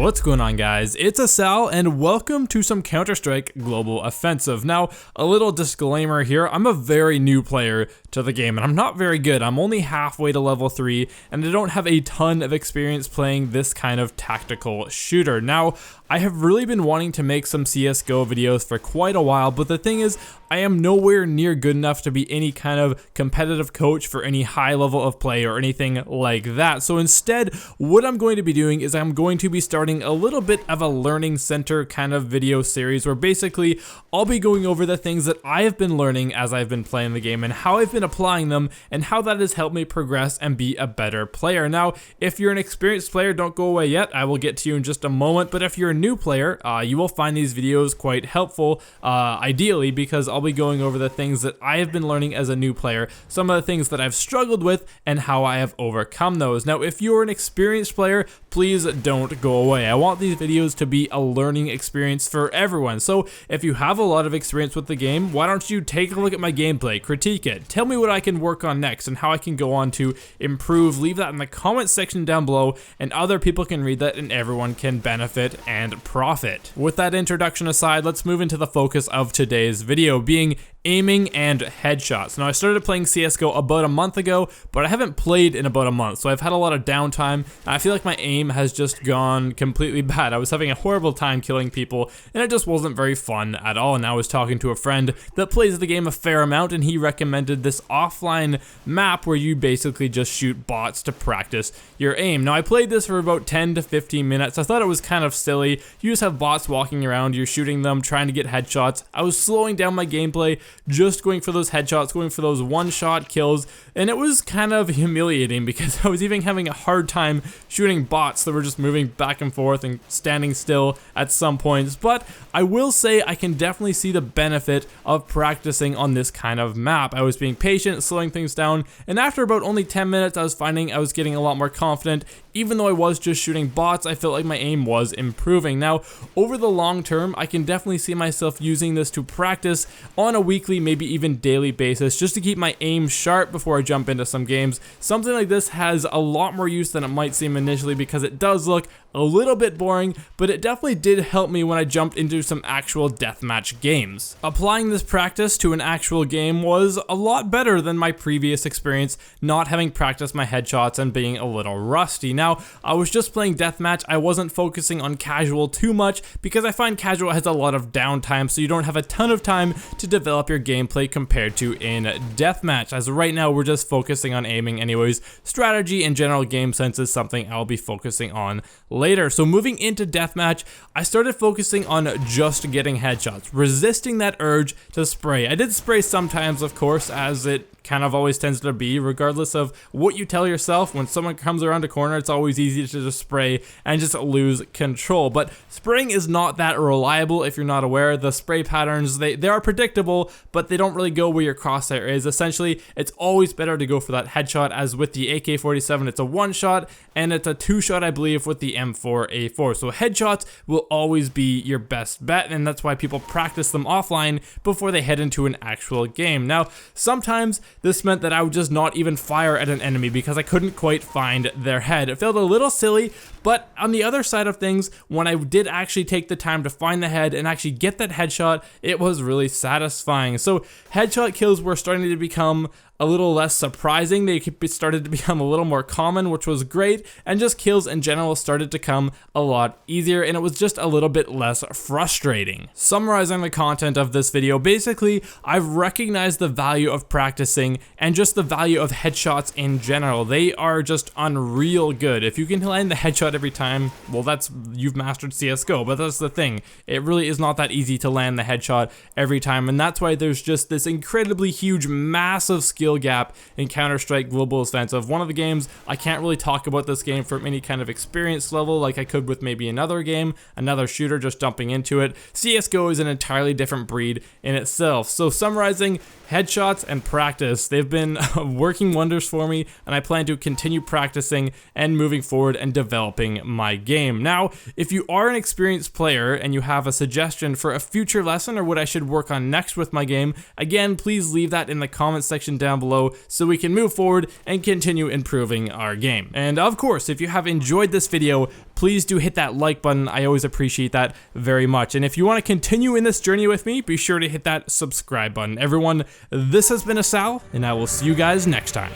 What's going on, guys? It's Asal and welcome to some Counter-Strike Global Offensive. Now, a little disclaimer here, I'm a very new player to the game and I'm not very good. I'm only halfway to level 3 and I don't have a ton of experience playing this kind of tactical shooter. Now, I have really been wanting to make some CSGO videos for quite a while, but the thing is, I am nowhere near good enough to be any kind of competitive coach for any high level of play or anything like that. So instead, what I'm going to be doing is I'm going to be starting a little bit of a learning center kind of video series where basically I'll be going over the things that I have been learning as I've been playing the game and how I've been applying them and how that has helped me progress and be a better player. Now, if you're an experienced player, don't go away yet. I will get to you in just a moment, but if you're a new player, you will find these videos quite helpful, ideally, because I'll be going over the things that I have been learning as a new player, some of the things that I've struggled with, and how I have overcome those. Now, if you're an experienced player, please don't go away. I want these videos to be a learning experience for everyone. So if you have a lot of experience with the game, why don't you take a look at my gameplay, critique it, tell me what I can work on next and how I can go on to improve. Leave that in the comment section down below and other people can read that and everyone can benefit and profit. With that introduction aside, let's move into the focus of today's video, being aiming and headshots. Now, I started playing CSGO about a month ago, but I haven't played in about a month, so I've had a lot of downtime, and I feel like my aim has just gone completely bad. I was having a horrible time killing people, and it just wasn't very fun at all, and I was talking to a friend that plays the game a fair amount, and he recommended this offline map where you basically just shoot bots to practice your aim. Now, I played this for about 10 to 15 minutes. I thought it was kind of silly. You just have bots walking around, you're shooting them, trying to get headshots. I was slowing down my gameplay, just going for those headshots, going for those one-shot kills, and it was kind of humiliating because I was even having a hard time shooting bots that were just moving back and forth and standing still at some points. But I will say I can definitely see the benefit of practicing on this kind of map. I was being patient, slowing things down, and after about only 10 minutes, I was finding I was getting a lot more confident. Even though I was just shooting bots, I felt like my aim was improving. Now, over the long term, I can definitely see myself using this to practice on a weekly, maybe even daily basis, just to keep my aim sharp before I jump into some games. Something like this has a lot more use than it might seem initially because it does look a little bit boring, but it definitely did help me when I jumped into some actual deathmatch games. Applying this practice to an actual game was a lot better than my previous experience not having practiced my headshots and being a little rusty. Now, I was just playing deathmatch. I wasn't focusing on casual too much because I find casual has a lot of downtime, so you don't have a ton of time to develop your gameplay compared to in deathmatch. As right now, we're just focusing on aiming anyways. Strategy and general game sense is something I'll be focusing on later. So moving into deathmatch, I started focusing on just getting headshots, resisting that urge to spray. I did spray sometimes, of course, as it kind of always tends to be, regardless of what you tell yourself. When someone comes around a corner, it's always easy to just spray and just lose control. But spraying is not that reliable if you're not aware. The spray patterns, they are predictable, but they don't really go where your crosshair is. Essentially, it's always better to go for that headshot, as with the AK-47, it's a one-shot, and it's a two-shot, I believe, with the M4A4. So headshots will always be your best bet, and that's why people practice them offline before they head into an actual game. Now, sometimes this meant that I would just not even fire at an enemy because I couldn't quite find their head. It felt a little silly, but on the other side of things, when I did actually take the time to find the head and actually get that headshot, it was really satisfying. So headshot kills were starting to become a little less surprising. They started to become a little more common, which was great, and just kills in general started to come a lot easier, and it was just a little bit less frustrating. Summarizing the content of this video, basically, I've recognized the value of practicing and just the value of headshots in general. They are just unreal good. If you can land the headshot every time, well, you've mastered CSGO, but that's the thing. It really is not that easy to land the headshot every time, and that's why there's just this incredibly huge, massive skill gap in Counter-Strike Global Offensive. One of the games, I can't really talk about this game from any kind of experience level like I could with maybe another game, another shooter just jumping into it. CSGO is an entirely different breed in itself. So summarizing, headshots and practice, they've been working wonders for me, and I plan to continue practicing and moving forward and developing my game. Now, if you are an experienced player and you have a suggestion for a future lesson or what I should work on next with my game, again, please leave that in the comment section down below so we can move forward and continue improving our game. And of course, if you have enjoyed this video, please do hit that like button. I always appreciate that very much. And if you want to continue in this journey with me, be sure to hit that subscribe button. Everyone, this has been Asal, and I will see you guys next time.